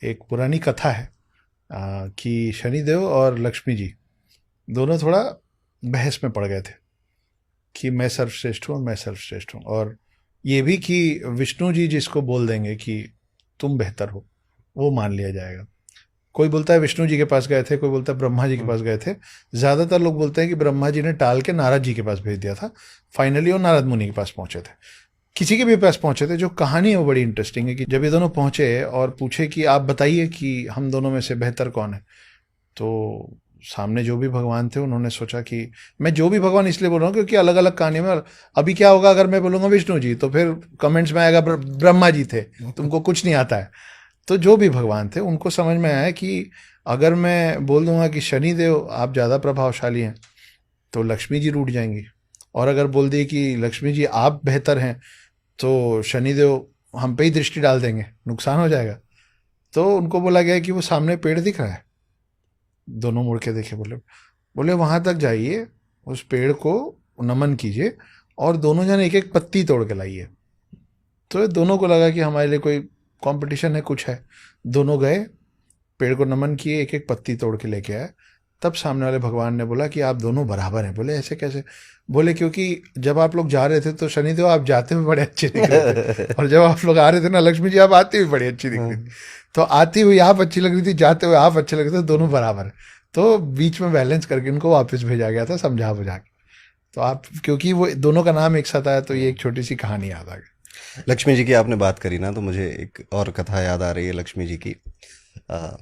एक पुरानी कथा है कि शनिदेव और लक्ष्मी जी दोनों थोड़ा बहस में पड़ गए थे कि मैं सर्वश्रेष्ठ हूँ, मैं सर्वश्रेष्ठ हूँ, और ये भी कि विष्णु जी जिसको बोल देंगे कि तुम बेहतर हो, वो मान लिया जाएगा। कोई बोलता है विष्णु जी के पास गए थे, कोई बोलता है ब्रह्मा जी के पास गए थे। ज़्यादातर लोग बोलते हैं कि ब्रह्मा जी ने टाल के नारद जी के पास भेज दिया था। फाइनली वो नारद मुनि के पास पहुंचे थे, किसी के भी पास पहुंचे थे। जो कहानी है वो बड़ी इंटरेस्टिंग है कि जब ये दोनों पहुंचे और पूछे कि आप बताइए कि हम दोनों में से बेहतर कौन है, तो सामने जो भी भगवान थे उन्होंने सोचा कि मैं जो भी भगवान इसलिए बोल रहा हूँ क्योंकि अलग अलग कहानी में अभी क्या होगा अगर मैं बोलूँगा विष्णु जी तो फिर कमेंट्स में आएगा ब्रह्मा जी थे, तुमको कुछ नहीं आता है। तो जो भी भगवान थे उनको समझ में आया कि अगर मैं बोल दूंगा कि शनिदेव आप ज़्यादा प्रभावशाली हैं तो लक्ष्मी जी रूठ जाएंगी, और अगर बोल दिए कि लक्ष्मी जी आप बेहतर हैं तो शनिदेव हम पे ही दृष्टि डाल देंगे, नुकसान हो जाएगा। तो उनको बोला गया कि वो सामने पेड़ दिख रहा है, दोनों मुड़ के देखे, बोले बोले वहां तक जाइए, उस पेड़ को नमन कीजिए और दोनों जन एक एक पत्ती तोड़ के लाइए। तो दोनों को लगा कि हमारे लिए कोई कंपटीशन है, कुछ है। दोनों गए, पेड़ को नमन किए, एक एक पत्ती तोड़ के लेके आए। तब सामने वाले भगवान ने बोला कि आप दोनों बराबर हैं। बोले ऐसे कैसे? बोले क्योंकि जब आप लोग जा रहे थे तो शनिदेव आप जाते हुए बड़े अच्छे दिख रहे थे और जब आप लोग आ रहे थे ना लक्ष्मी जी आप आती हुई बड़ी अच्छी दिख रही थी। तो आती हुई आप अच्छी लग रही थी, जाते हुए आप अच्छे लग रहे थे, दोनों बराबर है। तो बीच में बैलेंस करके इनको वापस भेजा गया था, समझा बुझा के। तो आप क्योंकि वो दोनों का नाम एक साथ आया तो ये एक छोटी सी कहानी याद आ गई। लक्ष्मी जी की आपने बात करी ना, तो मुझे एक और कथा याद आ रही है लक्ष्मी जी की। अ,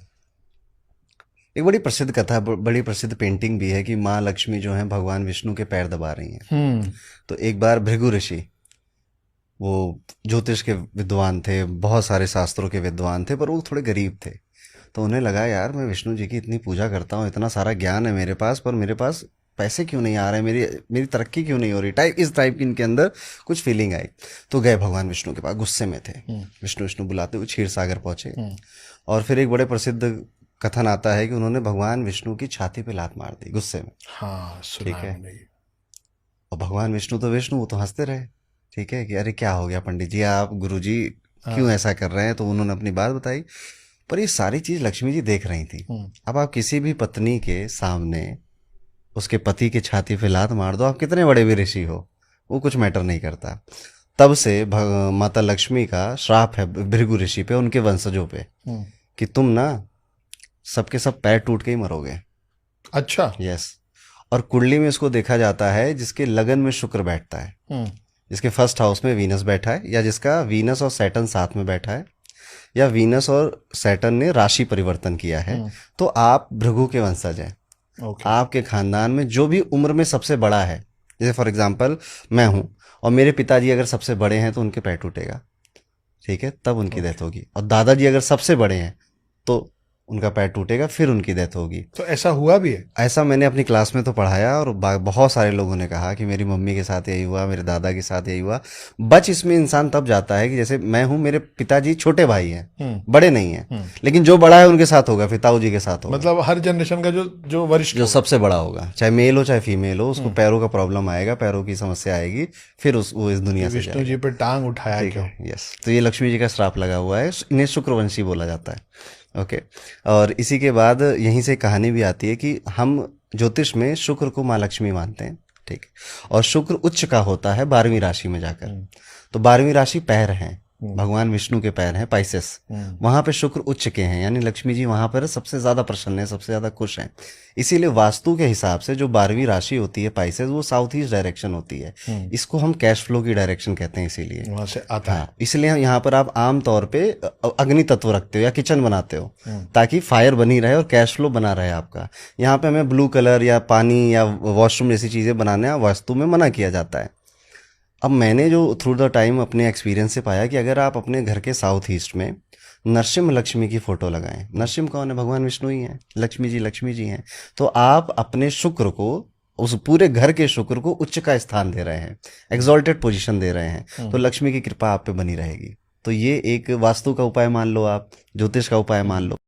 एक बड़ी प्रसिद्ध कथा, बड़ी प्रसिद्ध पेंटिंग भी है कि माँ लक्ष्मी जो है भगवान विष्णु के पैर दबा रही हैं। हम्म। तो एक बार भृगु ऋषि, वो ज्योतिष के विद्वान थे, बहुत सारे शास्त्रों के विद्वान थे, पर वो थोड़े गरीब थे। तो उन्हें लगा यार मैं विष्णु जी की इतनी पूजा करता हूँ, इतना सारा ज्ञान है मेरे पास, पर मेरे पास पैसे क्यों नहीं आ रहे, मेरी मेरी तरक्की क्यों नहीं हो रही, इस टाइप की इनके अंदर कुछ फीलिंग आई। तो गए भगवान विष्णु के पास, गुस्से में थे। विष्णु विष्णु बुलाते हुए क्षीर सागर पहुंचे। और फिर एक बड़े प्रसिद्ध कथन आता है कि उन्होंने भगवान विष्णु की छाती पे लात मार दी गुस्से में। हाँ, सुना ठीक है है। मैंने ये। और भगवान विष्णु तो विष्णु, वो तो हंसते रहे। ठीक है कि अरे क्या हो गया पंडित जी, आप गुरु जी क्यों हाँ। ऐसा कर रहे हैं। तो उन्होंने अपनी बात बताई। पर ये सारी चीज लक्ष्मी जी देख रही थी। हम्म। अब आप किसी भी पत्नी के सामने उसके पति की छाती पे लात मार दो, आप कितने बड़े भी ऋषि हो, वो कुछ मैटर नहीं करता। तब से माता लक्ष्मी का श्राप है भृगु ऋषि पे, उनके वंशजों पे, हम्म। कि तुम ना सबके सब पैर टूट के ही मरोगे। अच्छा। यस। और कुंडली में इसको देखा जाता है जिसके लगन में शुक्र बैठता है, हम्म। जिसके फर्स्ट हाउस में वीनस बैठा है, या जिसका वीनस और सैटर्न साथ में बैठा है, या वीनस और सैटर्न ने राशि परिवर्तन किया है, तो आप भृगु के वंशज हैं। ओके। आपके खानदान में जो भी उम्र में सबसे बड़ा है, जैसे फॉर एग्जांपल मैं हूं और मेरे पिताजी अगर सबसे बड़े हैं तो उनके पैर टूटेगा। ठीक है, तब उनकी डेथ ओके। होगी। और दादाजी अगर सबसे बड़े हैं तो उनका पैर टूटेगा, फिर उनकी डेथ होगी। तो ऐसा हुआ भी है? ऐसा मैंने अपनी क्लास में तो पढ़ाया, और बहुत सारे लोगों ने कहा कि मेरी मम्मी के साथ यही हुआ, मेरे दादा के साथ यही हुआ। बच इसमें इंसान तब जाता है कि जैसे मैं हूं, मेरे पिताजी छोटे भाई हैं, बड़े नहीं हैं, लेकिन जो बड़ा है उनके साथ होगा, फिर ताऊ जी के साथ होगा। मतलब हर जनरेशन का जो जो वरिष्ठ जो होगा। सबसे बड़ा होगा, चाहे मेल हो चाहे फीमेल हो, उसको पैरों का प्रॉब्लम आएगा, पैरों की समस्या आएगी, फिर वो इस कि दुनिया से विष्णु जी जाएगा। पे टांग उठाया ठीक क्यों? है, यस। तो ये लक्ष्मी जी का श्राप लगा हुआ है, इन्हें शुक्रवंशी बोला जाता है। ओके। और इसी के बाद यहीं से कहानी भी आती है कि हम ज्योतिष में शुक्र को माँ लक्ष्मी मानते हैं। ठीक है। और शुक्र उच्च का होता है 12वीं राशि में जाकर। तो 12वीं राशि पैर है, भगवान विष्णु के पैर हैं पाइसेस, वहां पे शुक्र उच्च के हैं, यानी लक्ष्मी जी वहां पर सबसे ज्यादा प्रसन्न है, सबसे ज्यादा खुश हैं। इसीलिए वास्तु के हिसाब से जो 12वीं राशि होती है पाइसेस, वो साउथ ईस्ट डायरेक्शन होती है। इसको हम कैश फ्लो की डायरेक्शन कहते हैं, इसीलिए। वहां से आता है। हाँ, इसलिए यहाँ पर आप आम तौर पे अग्नि तत्व रखते हो या किचन बनाते हो, ताकि फायर बनी रहे और कैश फ्लो बना रहे आपका। यहाँ पे हमें ब्लू कलर या पानी या वॉशरूम जैसी चीजें बनाने वास्तु में मना किया जाता है। अब मैंने जो थ्रू द टाइम अपने एक्सपीरियंस से पाया कि अगर आप अपने घर के साउथ ईस्ट में नरसिम्हा लक्ष्मी की फोटो लगाएं, नरसिम्हा कौन है, भगवान विष्णु ही हैं, लक्ष्मी जी हैं, तो आप अपने शुक्र को, उस पूरे घर के शुक्र को उच्च का स्थान दे रहे हैं, एक्सॉल्टेड पोजीशन दे रहे हैं, तो लक्ष्मी की कृपा आप पे बनी रहेगी। तो ये एक वास्तु का उपाय मान लो, आप ज्योतिष का उपाय मान लो।